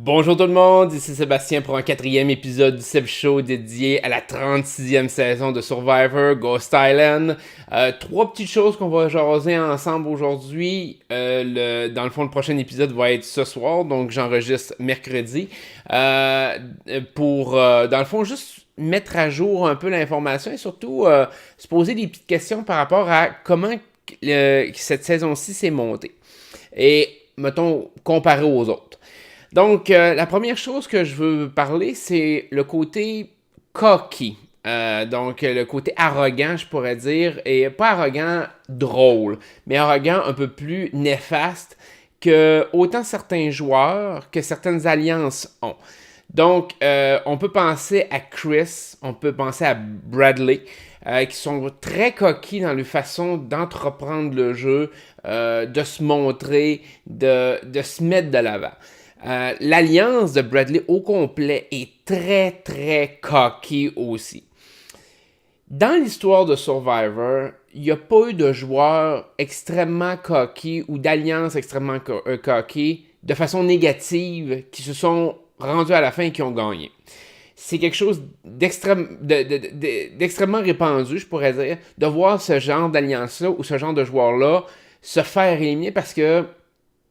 Bonjour tout le monde, ici Sébastien pour un quatrième épisode du Seb Show dédié à la 36e saison de Survivor Ghost Island. Trois petites choses qu'on va jaser ensemble aujourd'hui. Dans le fond, le prochain épisode va être ce soir, donc j'enregistre mercredi. Dans le fond, juste mettre à jour un peu l'information et surtout se poser des petites questions par rapport à comment cette saison-ci s'est montée. Et, mettons, comparé aux autres. Donc, la première chose que je veux parler, c'est le côté cocky. Donc, le côté arrogant, je pourrais dire, et pas arrogant drôle, mais arrogant un peu plus néfaste que autant certains joueurs que certaines alliances ont. Donc, on peut penser à Chris, on peut penser à Bradley, qui sont très coquilles dans leur façon d'entreprendre le jeu, de se montrer, de se mettre de l'avant. L'alliance de Bradley au complet est très, très cocky aussi. Dans l'histoire de Survivor, il n'y a pas eu de joueurs extrêmement cocky ou d'alliances extrêmement cocky de façon négative qui se sont rendus à la fin et qui ont gagné. C'est quelque chose d'extrêmement répandu, je pourrais dire, de voir ce genre d'alliance-là ou ce genre de joueur-là se faire éliminer parce que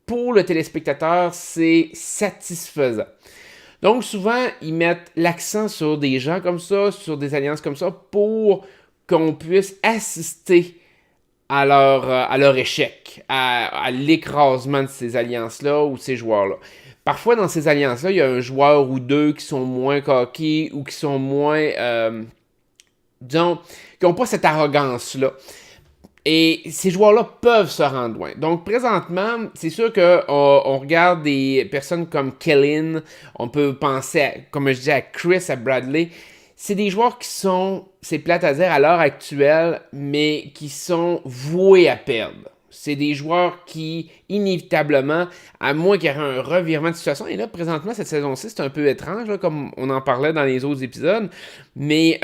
pour le téléspectateur, c'est satisfaisant. Donc souvent, ils mettent l'accent sur des gens comme ça, sur des alliances comme ça, pour qu'on puisse assister à leur échec, à l'écrasement de ces alliances-là ou de ces joueurs-là. Parfois, dans ces alliances-là, il y a un joueur ou deux qui sont moins coqués ou qui sont moins, disons, qui n'ont pas cette arrogance-là. Et ces joueurs-là peuvent se rendre loin. Donc, présentement, c'est sûr qu'on regarde des personnes comme Kellyn, on peut penser, comme je dis, à Chris, à Bradley. C'est des joueurs qui sont, c'est plate à dire à l'heure actuelle, mais qui sont voués à perdre. C'est des joueurs qui, inévitablement, à moins qu'il y ait un revirement de situation, et là, présentement, cette saison-ci, c'est un peu étrange, là, comme on en parlait dans les autres épisodes, mais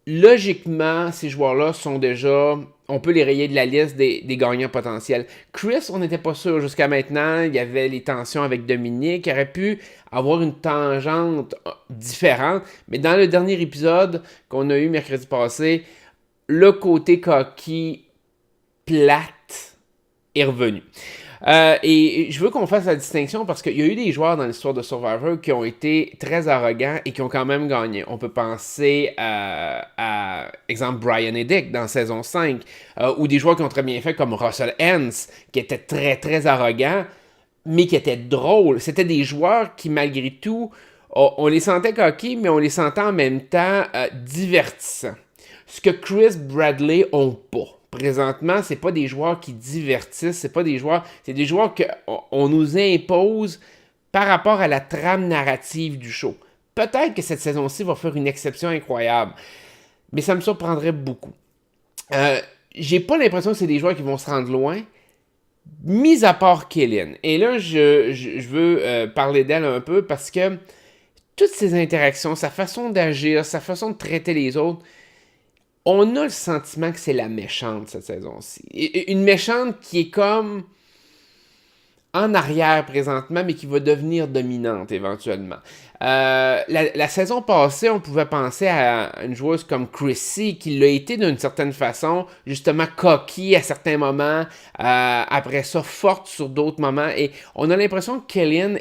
logiquement, ces joueurs-là sont déjà... On peut les rayer de la liste des gagnants potentiels. Chris, on n'était pas sûr jusqu'à maintenant. Il y avait les tensions avec Dominique. Il aurait pu avoir une tangente différente. Mais dans le dernier épisode qu'on a eu mercredi passé, le côté cocky plate est revenu. Et je veux qu'on fasse la distinction parce qu'il y a eu des joueurs dans l'histoire de Survivor qui ont été très arrogants et qui ont quand même gagné. On peut penser exemple, Brian et Dick dans saison 5, ou des joueurs qui ont très bien fait comme Russell Hentz, qui était très, très arrogant, mais qui était drôle. C'était des joueurs qui, malgré tout, on les sentait coquilles, mais on les sentait en même temps divertissants. Ce que Chris Bradley ont pas. Présentement, c'est pas des joueurs qui divertissent, c'est des joueurs qu'on nous impose par rapport à la trame narrative du show. Peut-être que cette saison-ci va faire une exception incroyable, mais ça me surprendrait beaucoup. J'ai pas l'impression que c'est des joueurs qui vont se rendre loin, mis à part Kellyn. Et là, je veux parler d'elle un peu parce que toutes ces interactions, sa façon d'agir, sa façon de traiter les autres, on a le sentiment que c'est la méchante cette saison-ci. Une méchante qui est comme en arrière présentement, mais qui va devenir dominante éventuellement. La saison passée, on pouvait penser à une joueuse comme Chrissy, qui l'a été d'une certaine façon, justement cocky à certains moments, après ça forte sur d'autres moments, et on a l'impression que Kellyn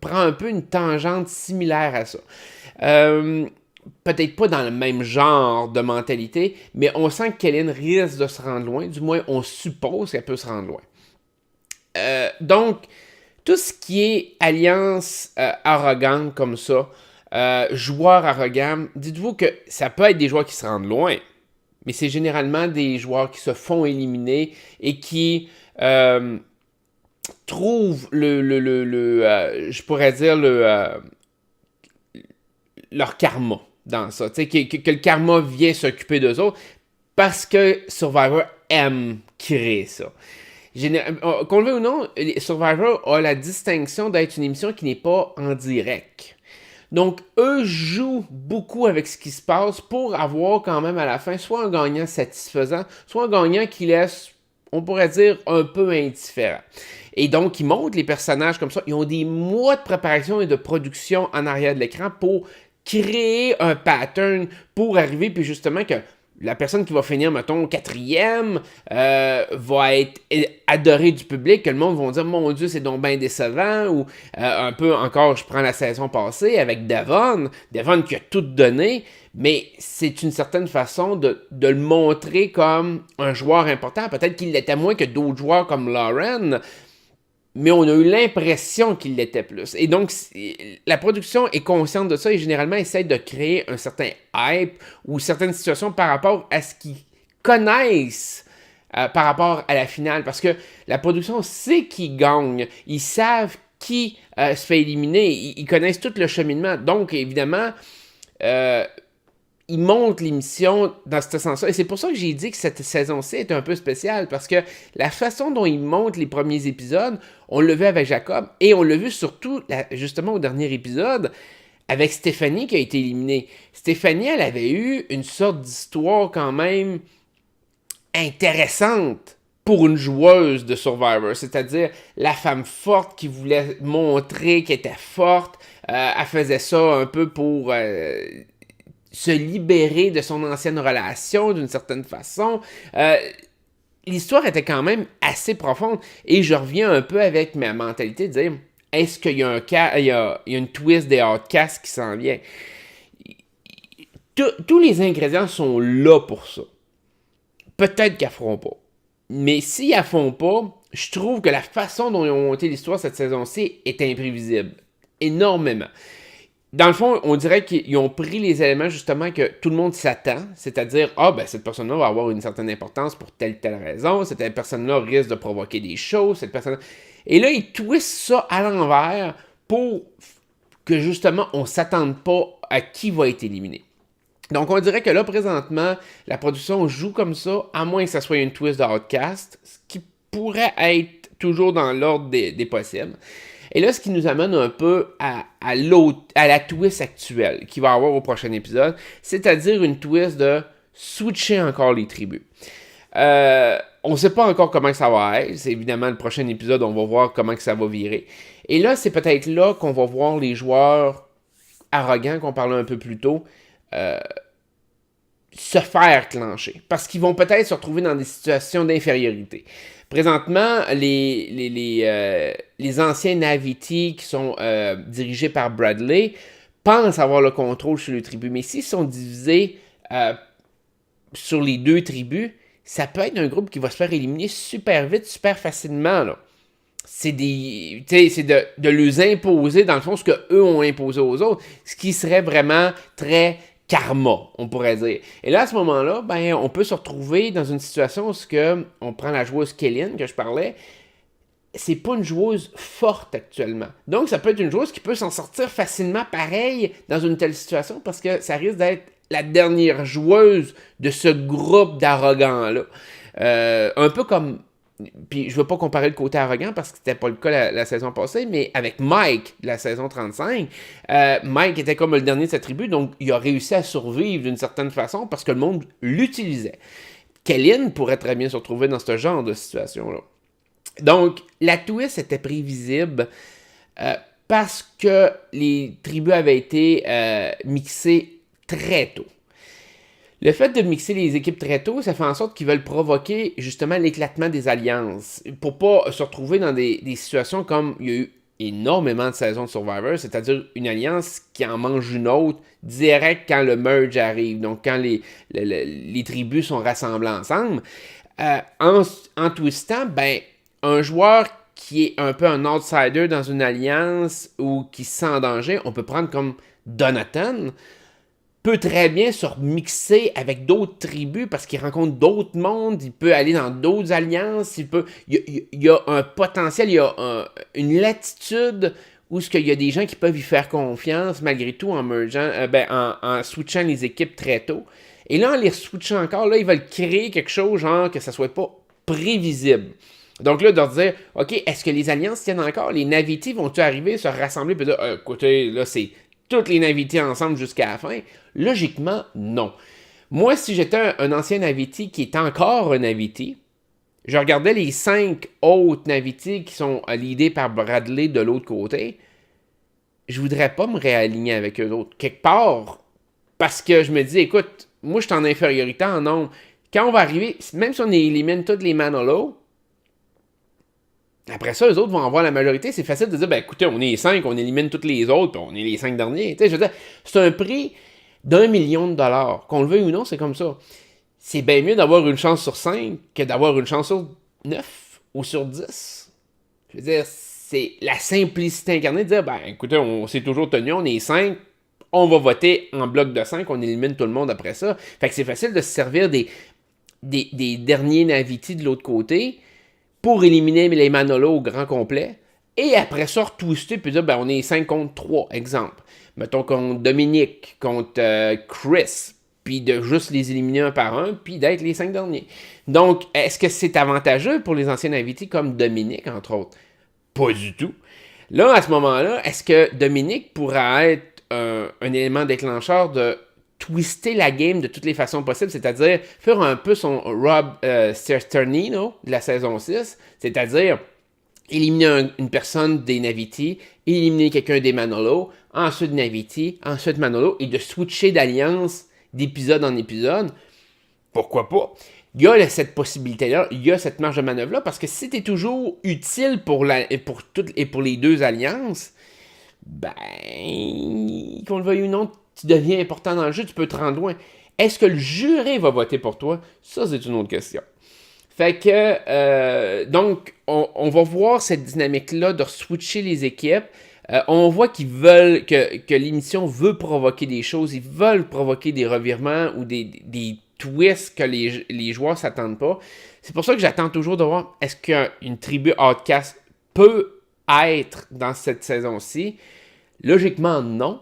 prend un peu une tangente similaire à ça. Peut-être pas dans le même genre de mentalité, mais on sent que Kellyn risque de se rendre loin. Du moins, on suppose qu'elle peut se rendre loin. Donc, tout ce qui est alliance arrogante comme ça, joueurs arrogants, dites-vous que ça peut être des joueurs qui se rendent loin, mais c'est généralement des joueurs qui se font éliminer et qui trouvent je pourrais dire, leur karma dans ça. Tu sais, que le karma vient s'occuper d'eux autres parce que Survivor aime créer ça. Qu'on le veuille ou non, Survivor a la distinction d'être une émission qui n'est pas en direct. Donc, eux jouent beaucoup avec ce qui se passe pour avoir quand même à la fin soit un gagnant satisfaisant, soit un gagnant qui laisse on pourrait dire, un peu indifférent. Et donc, ils montrent les personnages comme ça. Ils ont des mois de préparation et de production en arrière de l'écran pour créer un pattern pour arriver, puis justement que la personne qui va finir, mettons, quatrième, va être adorée du public, que le monde va dire « Mon Dieu, c'est donc bien décevant », ou un peu encore, je prends la saison passée avec Devon qui a tout donné, mais c'est une certaine façon de le montrer comme un joueur important. Peut-être qu'il l'était moins que d'autres joueurs comme Lauren, mais on a eu l'impression qu'il l'était plus. Et donc, la production est consciente de ça et généralement essaie de créer un certain hype ou certaines situations par rapport à ce qu'ils connaissent par rapport à la finale. Parce que la production sait qui gagne. Ils savent qui se fait éliminer. Ils connaissent tout le cheminement. Donc, évidemment, ils montent l'émission dans ce sens-là. Et c'est pour ça que j'ai dit que cette saison-ci est un peu spéciale, parce que la façon dont ils montent les premiers épisodes, on l'a vu avec Jacob, et on l'a vu surtout, justement, au dernier épisode, avec Stéphanie qui a été éliminée. Stéphanie, elle avait eu une sorte d'histoire quand même intéressante pour une joueuse de Survivor, c'est-à-dire la femme forte qui voulait montrer qu'elle était forte. Elle faisait ça un peu pour se libérer de son ancienne relation d'une certaine façon. L'histoire était quand même assez profonde et je reviens un peu avec ma mentalité de dire est-ce qu'il y a il y a une twist des Outcasts qui s'en vient? Tous les ingrédients sont là pour ça. Peut-être qu'elles ne feront pas. Mais s'ils ne font pas, je trouve que la façon dont ils ont monté l'histoire cette saison-ci est imprévisible. Énormément. Dans le fond, on dirait qu'ils ont pris les éléments justement que tout le monde s'attend, c'est-à-dire, cette personne-là va avoir une certaine importance pour telle raison, cette personne-là risque de provoquer des choses, cette personne. Et là, ils twistent ça à l'envers pour que justement, on ne s'attende pas à qui va être éliminé. Donc, on dirait que là, présentement, la production joue comme ça, à moins que ça soit une twist d'Outcast, ce qui pourrait être toujours dans l'ordre des possibles. Et là, ce qui nous amène un peu à la twist actuelle qu'il va y avoir au prochain épisode, c'est-à-dire une twist de switcher encore les tribus. On ne sait pas encore comment ça va être. C'est évidemment le prochain épisode, on va voir comment que ça va virer. Et là, c'est peut-être là qu'on va voir les joueurs arrogants qu'on parlait un peu plus tôt se faire clencher. Parce qu'ils vont peut-être se retrouver dans des situations d'infériorité. Présentement, les anciens Naviti qui sont dirigés par Bradley pensent avoir le contrôle sur les tribus. Mais s'ils sont divisés sur les deux tribus, ça peut être un groupe qui va se faire éliminer super vite, super facilement. Là. C'est de les imposer, dans le fond, ce qu'eux ont imposé aux autres, ce qui serait vraiment très karma, on pourrait dire. Et là, à ce moment-là, on peut se retrouver dans une situation où on prend la joueuse Kellyn, que je parlais, c'est pas une joueuse forte actuellement. Donc, ça peut être une joueuse qui peut s'en sortir facilement pareil dans une telle situation, parce que ça risque d'être la dernière joueuse de ce groupe d'arrogants-là. Un peu comme... Puis je veux pas comparer le côté arrogant parce que c'était pas le cas la saison passée, mais avec Mike, la saison 35, Mike était comme le dernier de sa tribu, donc il a réussi à survivre d'une certaine façon parce que le monde l'utilisait. Kellyn pourrait très bien se retrouver dans ce genre de situation-là. Donc, la twist était prévisible parce que les tribus avaient été mixées très tôt. Le fait de mixer les équipes très tôt, ça fait en sorte qu'ils veulent provoquer justement l'éclatement des alliances pour pas se retrouver dans des situations comme il y a eu énormément de saisons de Survivor, c'est-à-dire une alliance qui en mange une autre direct quand le merge arrive, donc quand les tribus sont rassemblées ensemble. En twistant, un joueur qui est un peu un outsider dans une alliance ou qui se sent en danger, on peut prendre comme Donatan, peut très bien se remixer avec d'autres tribus parce qu'il rencontre d'autres mondes, il peut aller dans d'autres alliances, il y a un potentiel, il y a une latitude où il y a des gens qui peuvent y faire confiance malgré tout en mergeant, en switchant les équipes très tôt. Et là, en les switchant encore, là, ils veulent créer quelque chose genre que ça soit pas prévisible. Donc là, de dire, OK, est-ce que les alliances tiennent encore? Les Naviti vont-ils arriver, se rassembler et dire, écoutez, là, c'est toutes les Naviti ensemble jusqu'à la fin? Logiquement, non. Moi, si j'étais un ancien Naviti qui est encore un Naviti, je regardais les 5 autres Naviti qui sont leadés par Bradley de l'autre côté. Je voudrais pas me réaligner avec eux autres. Quelque part, parce que je me dis, écoute, moi, je suis en infériorité en nombre. Quand on va arriver, même si on élimine toutes les Manolo, après ça, eux autres vont avoir la majorité. C'est facile de dire, ben écoutez, on est 5, on élimine toutes les autres, puis on est les 5 derniers. Tu sais, je veux dire, c'est un prix d'1 million de dollars. Qu'on le veuille ou non, c'est comme ça. C'est bien mieux d'avoir une chance sur 5 que d'avoir une chance sur 9 ou sur 10. Je veux dire, c'est la simplicité incarnée de dire, ben écoutez, on s'est toujours tenu, on est 5, on va voter en bloc de 5, on élimine tout le monde après ça. Fait que c'est facile de se servir des derniers Naviti de l'autre côté pour éliminer les Manolo au grand complet. Et après ça, retwister puis dire, ben on est 5 contre 3, exemple. Mettons contre Dominique, contre Chris, puis de juste les éliminer un par un, puis d'être les 5 derniers. Donc, est-ce que c'est avantageux pour les anciens invités comme Dominique, entre autres? Pas du tout. Là, à ce moment-là, est-ce que Dominique pourra être un élément déclencheur de twister la game de toutes les façons possibles, c'est-à-dire faire un peu son Rob Cesternino de la saison 6, c'est-à-dire éliminer une personne des Naviti, éliminer quelqu'un des Manolo, ensuite Naviti, ensuite Manolo, et de switcher d'alliance d'épisode en épisode. Pourquoi pas? Il y a cette possibilité-là, il y a cette marge de manœuvre-là, parce que si tu es toujours utile pour les deux alliances, ben, qu'on le veuille ou non, tu deviens important dans le jeu, tu peux te rendre loin. Est-ce que le jury va voter pour toi? Ça, c'est une autre question. Fait que, donc, on va voir cette dynamique-là de switcher les équipes. On voit qu'ils veulent, que l'émission veut provoquer des choses, ils veulent provoquer des revirements ou des twists que les joueurs ne s'attendent pas. C'est pour ça que j'attends toujours de voir, est-ce qu'une tribu Outcast peut être dans cette saison-ci? Logiquement, non.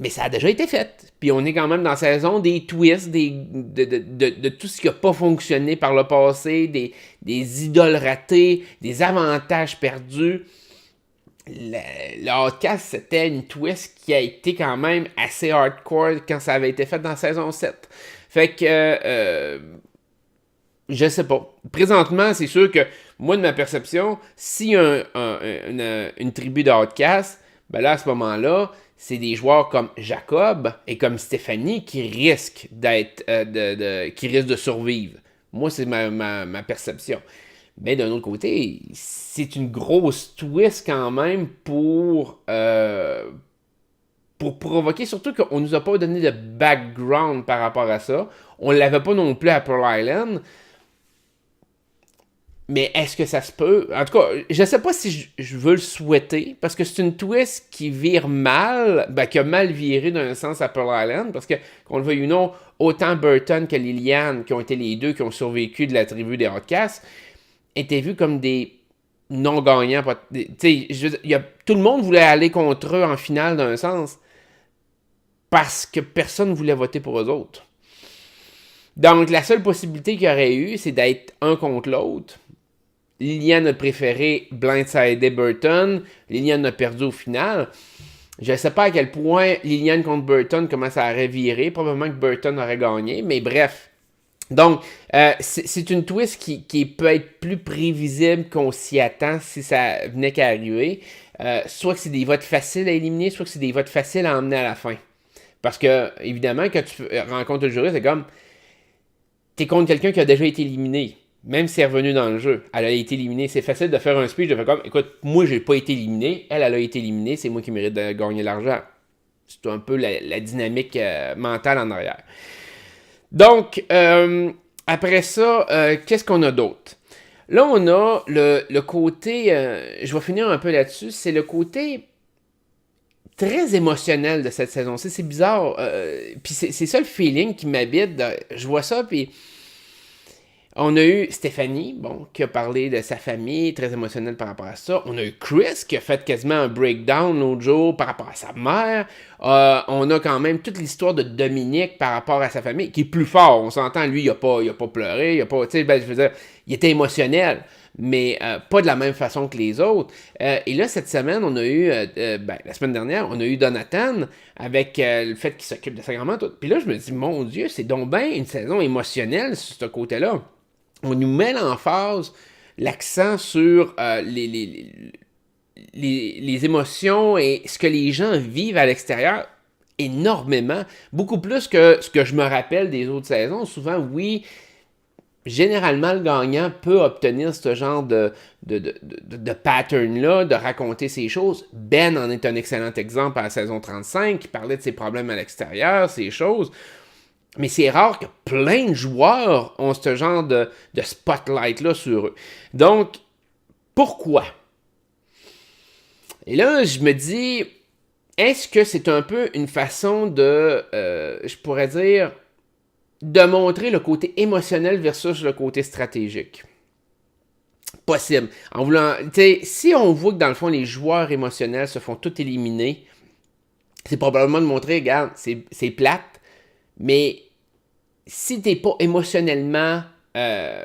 Mais ça a déjà été fait. Puis on est quand même dans la saison des twists, de tout ce qui n'a pas fonctionné par le passé, des idoles ratées, des avantages perdus. Le Outcast, c'était une twist qui a été quand même assez hardcore quand ça avait été fait dans la saison 7. Fait que, je sais pas. Présentement, c'est sûr que, moi, de ma perception, si une tribu d'Outcast, ben là, à ce moment-là, c'est des joueurs comme Jacob et comme Stéphanie qui risquent qui risquent de survivre. Moi, c'est ma perception. Mais d'un autre côté, c'est une grosse twist quand même pour provoquer, surtout qu'on nous a pas donné de background par rapport à ça. On l'avait pas non plus à Pearl Island. Mais est-ce que ça se peut? En tout cas, je sais pas si je veux le souhaiter, parce que c'est une twist qui vire mal, qui a mal viré d'un sens à Pearl Island, parce que, qu'on le veuille ou non, autant Burton que Liliane, qui ont été les deux qui ont survécu de la tribu des Outcasts, étaient vus comme des non-gagnants. Tout le monde voulait aller contre eux en finale d'un sens, parce que personne ne voulait voter pour eux autres. Donc, la seule possibilité qu'il y aurait eu, c'est d'être un contre l'autre. Liliane a préféré blindsider Burton. Liliane a perdu au final. Je ne sais pas à quel point Liliane contre Burton, comment ça aurait viré. Probablement que Burton aurait gagné, mais bref. Donc, c'est une twist qui peut être plus prévisible qu'on s'y attend si ça venait qu'à arriver. Soit que c'est des votes faciles à éliminer, soit que c'est des votes faciles à emmener à la fin. Parce que, évidemment, quand tu rencontres le jury, c'est comme... T'es contre quelqu'un qui a déjà été éliminé. Même si elle est revenue dans le jeu, elle a été éliminée. C'est facile de faire un speech de faire comme, écoute, moi j'ai pas été éliminé, elle a été éliminée, c'est moi qui mérite de gagner l'argent. C'est un peu la dynamique mentale en arrière. Donc, après ça, qu'est-ce qu'on a d'autre? Là, on a le côté, je vais finir un peu là-dessus, c'est le côté très émotionnel de cette saison-ci. C'est bizarre, puis c'est ça le feeling qui m'habite. Je vois ça, puis... On a eu Stéphanie, qui a parlé de sa famille, très émotionnelle par rapport à ça. On a eu Chris, qui a fait quasiment un breakdown l'autre jour par rapport à sa mère. On a quand même toute l'histoire de Dominique par rapport à sa famille, qui est plus fort. On s'entend, lui, il a pas pleuré, je veux dire, il était émotionnel, mais pas de la même façon que les autres. Et là, cette semaine, on a eu, la semaine dernière, on a eu Donathan, avec le fait qu'il s'occupe de sa grand-mère. Puis là, je me dis, mon Dieu, c'est donc bien une saison émotionnelle sur ce côté-là. on nous met l'emphase, l'accent sur les émotions et ce que les gens vivent à l'extérieur énormément, beaucoup plus que ce que je me rappelle des autres saisons. Souvent, oui, généralement, le gagnant peut obtenir ce genre de pattern-là, de raconter ses choses. Ben en est un excellent exemple à la saison 35, qui parlait de ses problèmes à l'extérieur, ces choses. Mais c'est rare que plein de joueurs ont ce genre de spotlight-là sur eux. Donc, pourquoi? Et là, je me dis, est-ce que c'est un peu une façon de, je pourrais dire, de montrer le côté émotionnel versus le côté stratégique? Possible. En voulant, si on voit que dans le fond, les joueurs émotionnels se font tout éliminer, c'est probablement de montrer, regarde, c'est plate, mais si t'es pas émotionnellement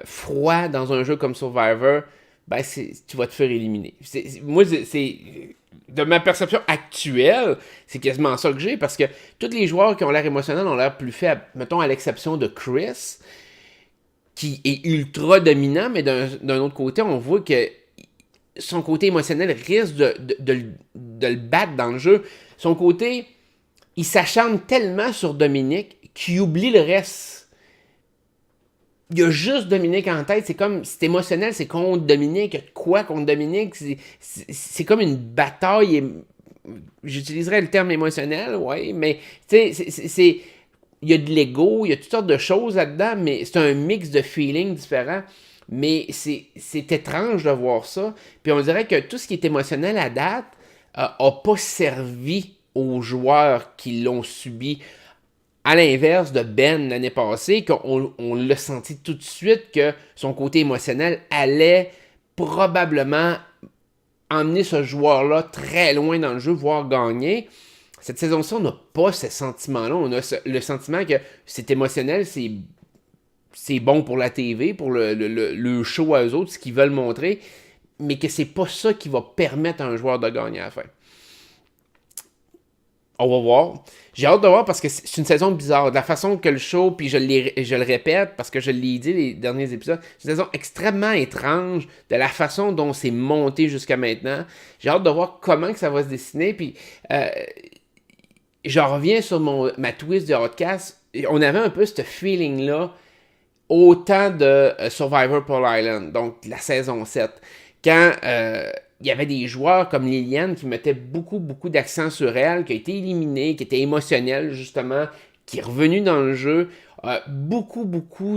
froid dans un jeu comme Survivor, ben tu vas te faire éliminer. Moi, de ma perception actuelle, c'est quasiment ça que j'ai, parce que tous les joueurs qui ont l'air émotionnels ont l'air plus faibles. Mettons à l'exception de Chris, qui est ultra dominant, mais d'un autre côté, on voit que son côté émotionnel risque de le battre dans le jeu. Son côté, il s'acharne tellement sur Dominique qu'il oublie le reste. Il y a juste Dominique en tête. C'est comme, c'est émotionnel, c'est contre Dominique. Il y a de quoi contre Dominique? C'est comme une bataille. J'utiliserais le terme émotionnel, ouais, mais tu sais, il y a de l'ego, il y a toutes sortes de choses là-dedans, mais c'est un mix de feelings différents. Mais c'est étrange de voir ça. Puis on dirait que tout ce qui est émotionnel à date n'a pas servi aux joueurs qui l'ont subi. À l'inverse de Ben l'année passée, qu'on l'a senti tout de suite que son côté émotionnel allait probablement emmener ce joueur-là très loin dans le jeu, voire gagner. Cette saison-ci, on n'a pas ce sentiment-là. On a le sentiment que c'est émotionnel, c'est bon pour la TV, pour le show à eux autres, ce qu'ils veulent montrer, mais que c'est pas ça qui va permettre à un joueur de gagner à la fin. On va voir. J'ai hâte de voir parce que c'est une saison bizarre. De la façon que le show, puis je le répète parce que je l'ai dit les derniers épisodes, c'est une saison extrêmement étrange de la façon dont c'est monté jusqu'à maintenant. J'ai hâte de voir comment que ça va se dessiner. Puis je reviens sur ma twist de podcast. On avait un peu ce feeling-là autant de Survivor Pearl Island, donc la saison 7. Quand il y avait des joueurs comme Liliane qui mettaient beaucoup d'accent sur elle, qui a été éliminée, qui était émotionnelle justement, qui est revenue dans le jeu. Beaucoup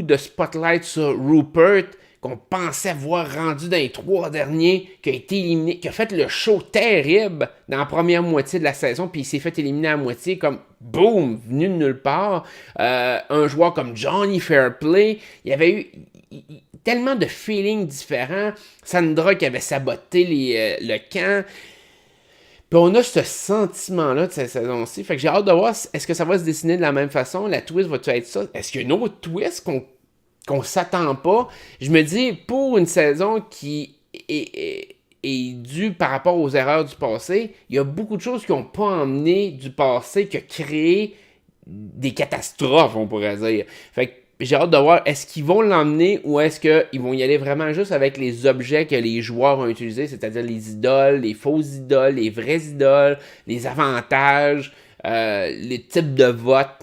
de spotlight sur Rupert, qu'on pensait voir rendu dans les 3 derniers, qui a été éliminé, qui a fait le show terrible dans la première moitié de la saison, puis il s'est fait éliminer à moitié, comme boum, venu de nulle part. Un joueur comme Johnny Fairplay, il y avait eu tellement de feelings différents. Sandra qui avait saboté le camp. Puis on a ce sentiment-là de cette saison-ci. Fait que j'ai hâte de voir, est-ce que ça va se dessiner de la même façon? La twist va-tu être ça? Est-ce qu'il y a une autre twist qu'on s'attend pas? Je me dis, pour une saison qui est due par rapport aux erreurs du passé, il y a beaucoup de choses qui n'ont pas emmené du passé, qui a créé des catastrophes, on pourrait dire. Fait que j'ai hâte de voir, est-ce qu'ils vont l'emmener ou est-ce qu'ils vont y aller vraiment juste avec les objets que les joueurs ont utilisés, c'est-à-dire les idoles, les fausses idoles, les vraies idoles, les avantages, les types de votes.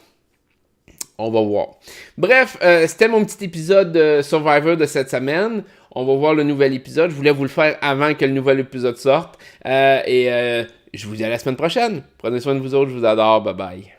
On va voir. Bref, c'était mon petit épisode de Survivor de cette semaine. On va voir le nouvel épisode. Je voulais vous le faire avant que le nouvel épisode sorte. Je vous dis à la semaine prochaine. Prenez soin de vous autres, je vous adore. Bye bye.